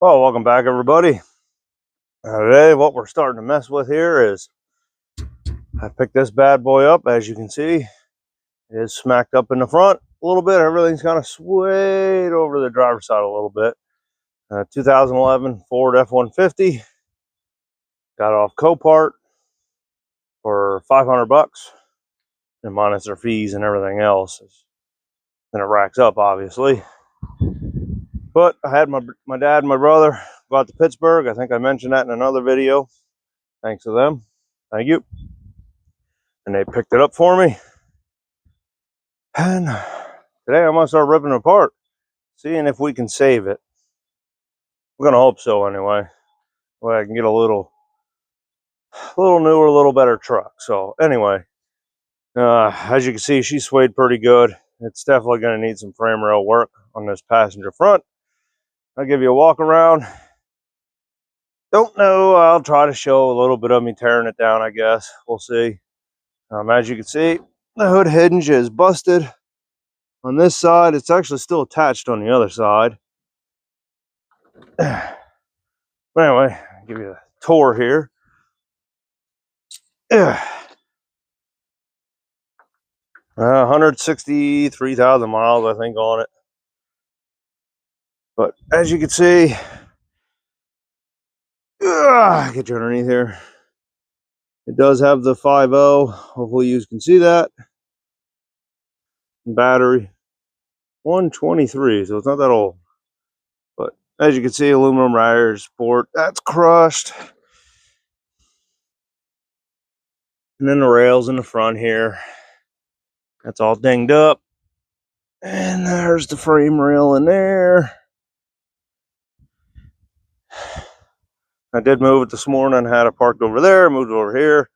Well, welcome back, everybody. Today, what we're starting to mess with here is I picked this bad boy up. As you can see, it is smacked up in the front a little bit. Everything's kind of swayed over the driver's side a little bit. 2011 Ford F150. Got it off Copart for 500 bucks, and minus their fees and everything else. Then it racks up, obviously. But I had my dad and my brother go out to Pittsburgh. I think I mentioned that in another video. Thanks to them. Thank you. And they picked it up for me. And today I'm gonna start ripping it apart, seeing if we can save it. We're gonna hope so anyway. Well, I can get a little newer, a little better truck. So anyway, as you can see, she swayed pretty good. It's definitely gonna need some frame rail work on this passenger front. I'll give you a walk around. Don't know, I'll try to show a little bit of me tearing it down, I guess. We'll see. As you can see, the hood hinge is busted on this side. It's actually still attached on the other side. But anyway, I'll give you a tour here. 163,000 miles, I think, on it. But as you can see, get you underneath here. It does have the 5.0. Hopefully you can see that. Battery 123, so it's not that old. But as you can see, aluminum rider support, that's crushed. And then the rails in the front here, that's all dinged up. And there's the frame rail in there. I did move it this morning, had it parked over there, moved it over here.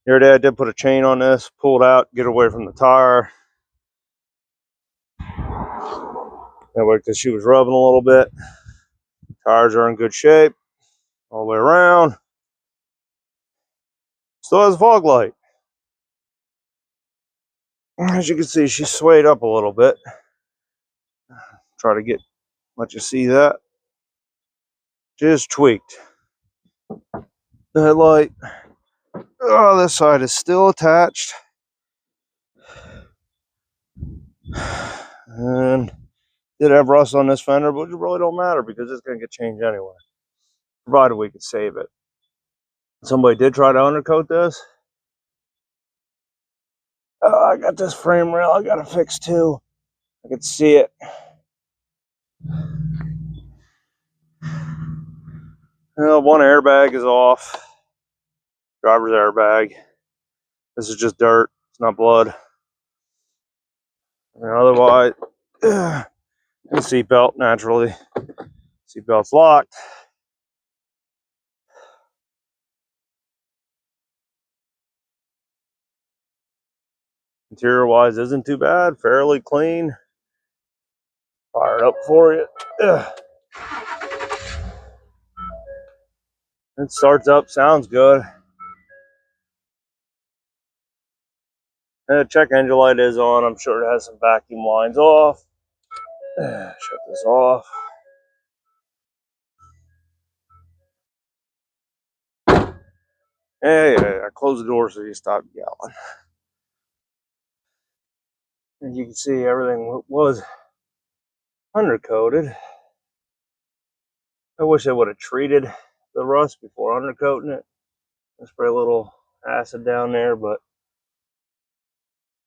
The other day I did put a chain on this, pulled out, get away from the tire. That way, because she was rubbing a little bit. Tires are in good shape all the way around. Still has a fog light. As you can see, she swayed up a little bit. Try to let you see that. Just tweaked. The headlight. Oh, this side is still attached. And did have rust on this fender, but it really don't matter because it's going to get changed anyway, provided we could save it. Somebody did try to undercoat this. Oh, I got this frame rail I got to fix too. I could see it. One airbag is off. Driver's airbag. This is just dirt. It's not blood. And otherwise, the seatbelt, naturally. Seatbelt's locked. Interior wise isn't too bad, fairly clean. Fire it up for you. It starts up, sounds good. And the check engine light is on. I'm sure it has some vacuum lines off. Shut this off. Hey, I closed the door so you stop yelling. And you can see everything was undercoated. I wish I would have treated the rust before undercoating it. I spray a little acid down there, but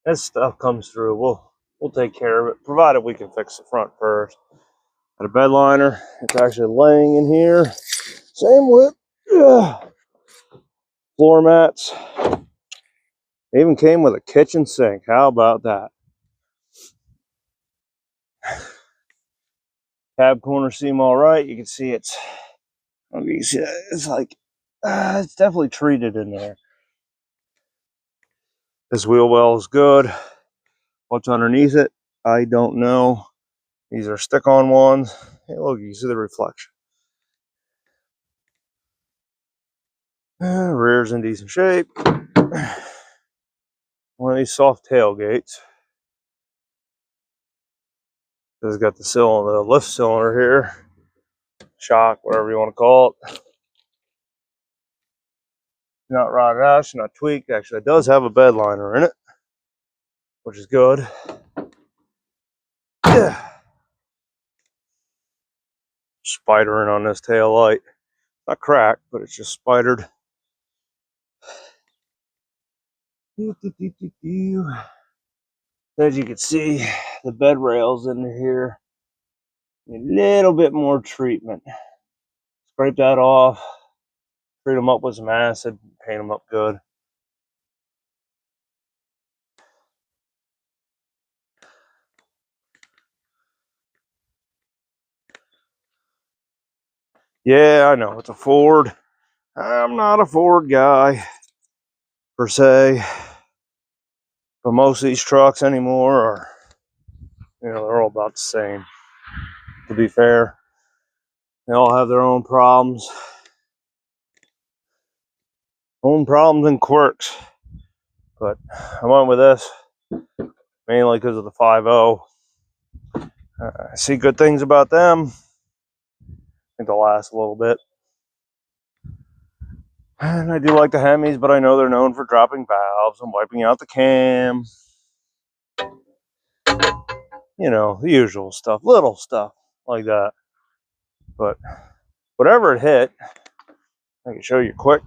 as stuff comes through, we'll take care of it, provided we can fix the front first. Got a bed liner. It's actually laying in here. Same with floor mats. It even came with a kitchen sink. How about that? Cab corner seem all right. You can see it's like it's definitely treated in there. This wheel well is good. What's underneath it, I don't know. These are stick-on ones. Hey, look, you see the reflection. Rear's in decent shape. One of these soft tailgates. It's got the lift cylinder here. shock, whatever you want to call it. Not rotted out, it's not tweaked. Actually, it does have a bed liner in it, which is good. Spidering on this tail light. Not cracked, but it's just spidered. As you can see, the bed rails in here need a little bit more treatment. Scrape that off, treat them up with some acid, paint them up good. Yeah, I know, it's a Ford. I'm not a Ford guy, per se. But most of these trucks anymore are, they're all about the same. To be fair, they all have their own problems. And quirks. But I went with this mainly because of the 5.0. I see good things about them. I think they'll last a little bit. And I do like the Hemis, but I know they're known for dropping valves and wiping out the cam. You know, the usual stuff, little stuff like that. But whatever it hit, I can show you quick,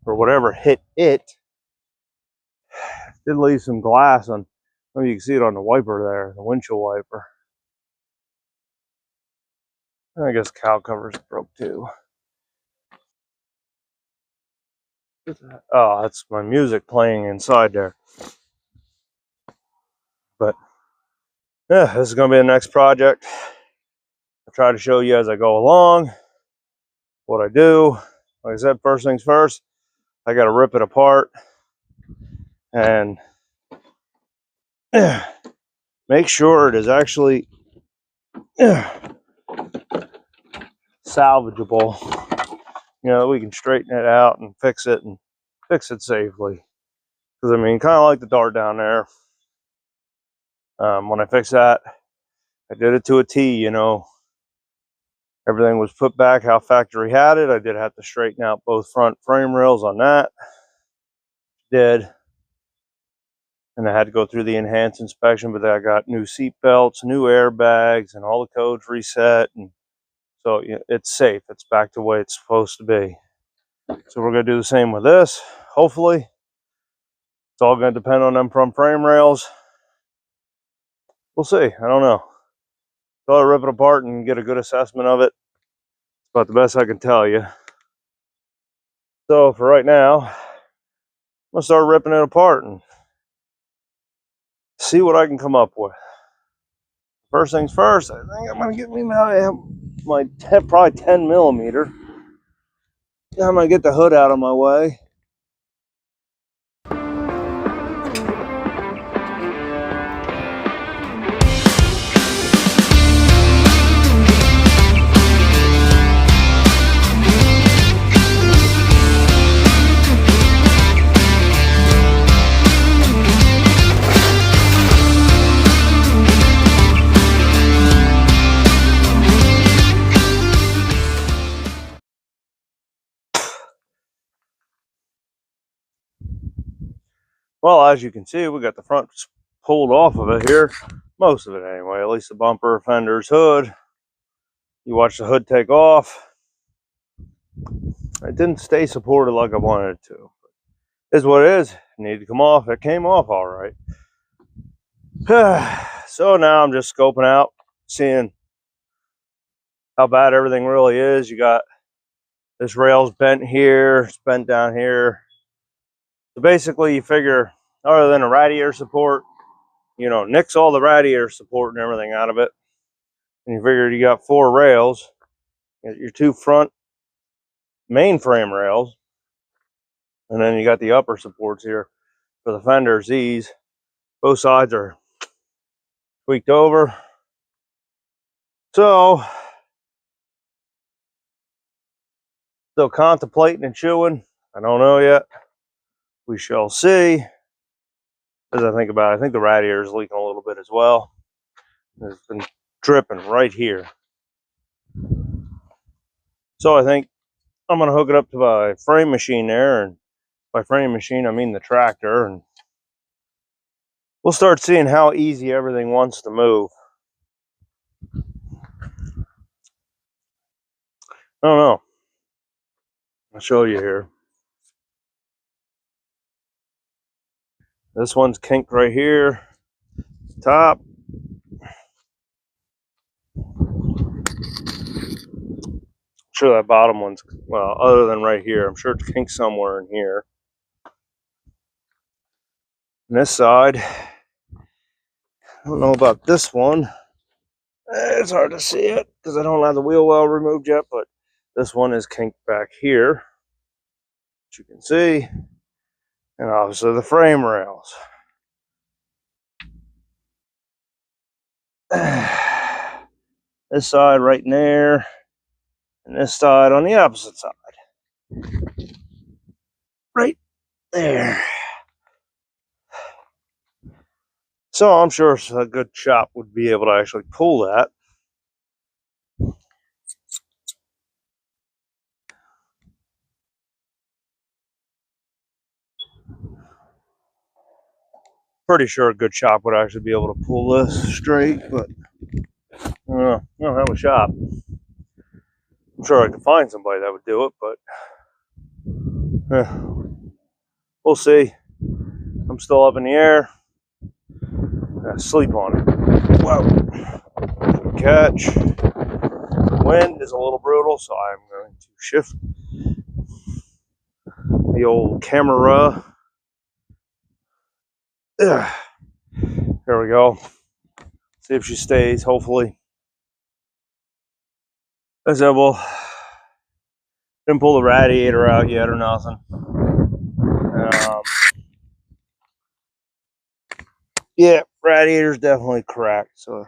or whatever hit it, did leave some glass on, maybe you can see it on the wiper there, the windshield wiper. And I guess cowl covers broke too. Oh, that's my music playing inside there. But yeah, this is going to be the next project. I'll try to show you as I go along what I do. Like I said, first things first, I got to rip it apart and make sure it is actually salvageable. You know, we can straighten it out and fix it safely. Because I mean, kind of like the dart down there. When I fixed that, I did it to a T. You know, everything was put back how factory had it. I did have to straighten out both front frame rails on that. Did. And I had to go through the enhanced inspection, but then I got new seat belts, new airbags, and all the codes reset. And so it's safe. It's back to the way it's supposed to be. So we're going to do the same with this, hopefully. It's all going to depend on them front frame rails. We'll see. I don't know. So I'll rip it apart and get a good assessment of it. It's about the best I can tell you. So for right now, I'm going to start ripping it apart and see what I can come up with. First things first, I think I'm going to get me my probably 10 millimeter. I'm going to get the hood out of my way. Well, as you can see, we got the front pulled off of it here. Most of it anyway, at least the bumper, fenders, hood. You watch the hood take off. It didn't stay supported like I wanted it to. Is what it is. It needed to come off. It came off all right. So now I'm just scoping out, seeing how bad everything really is. You got this rail's bent here, it's bent down here. So basically you figure, other than a radiator support, you know, nix all the radiator support and everything out of it. And you figure you got 4 rails. You got your 2 front main frame rails. And then you got the upper supports here for the fenders. These, both sides are tweaked over. So, still contemplating and chewing. I don't know yet. We shall see. As I think about it, I think the radiator is leaking a little bit as well. It's been dripping right here. So I think I'm going to hook it up to my frame machine there, and by frame machine I mean the tractor, and we'll start seeing how easy everything wants to move. I don't know. I'll show you here. This one's kinked right here, top. I'm sure that bottom one's, well, other than right here, I'm sure it's kinked somewhere in here. And this side, I don't know about this one. It's hard to see it because I don't have the wheel well removed yet, but this one is kinked back here, as you can see. And obviously the frame rails. This side right in there, and this side on the opposite side. Right there. So I'm sure a good shop would be able to actually pull that. Pretty sure a good shop would actually be able to pull this straight, but I don't have a shop. I'm sure I could find somebody that would do it, but we'll see. I'm still up in the air. I'm gonna sleep on it. Whoa. Good catch. The wind is a little brutal, so I'm going to shift the old camera. There we go. See if she stays, hopefully. I said, well, didn't pull the radiator out yet or nothing. Yeah, radiator's definitely cracked. So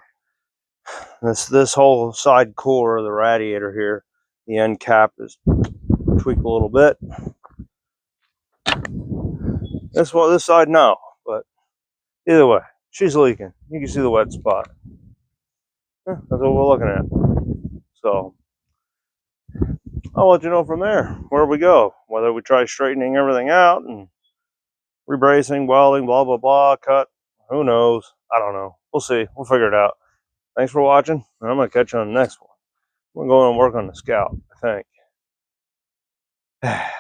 this whole side core of the radiator here, the end cap is tweaked a little bit. This side, no, but either way, she's leaking. You can see the wet spot. That's what we're looking at. So I'll let you know from there where we go. Whether we try straightening everything out and rebracing, welding, blah, blah, blah, cut. Who knows? I don't know. We'll see. We'll figure it out. Thanks for watching. I'm going to catch you on the next one. I'm going to go and work on the Scout, I think. I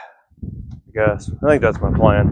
guess. I think that's my plan.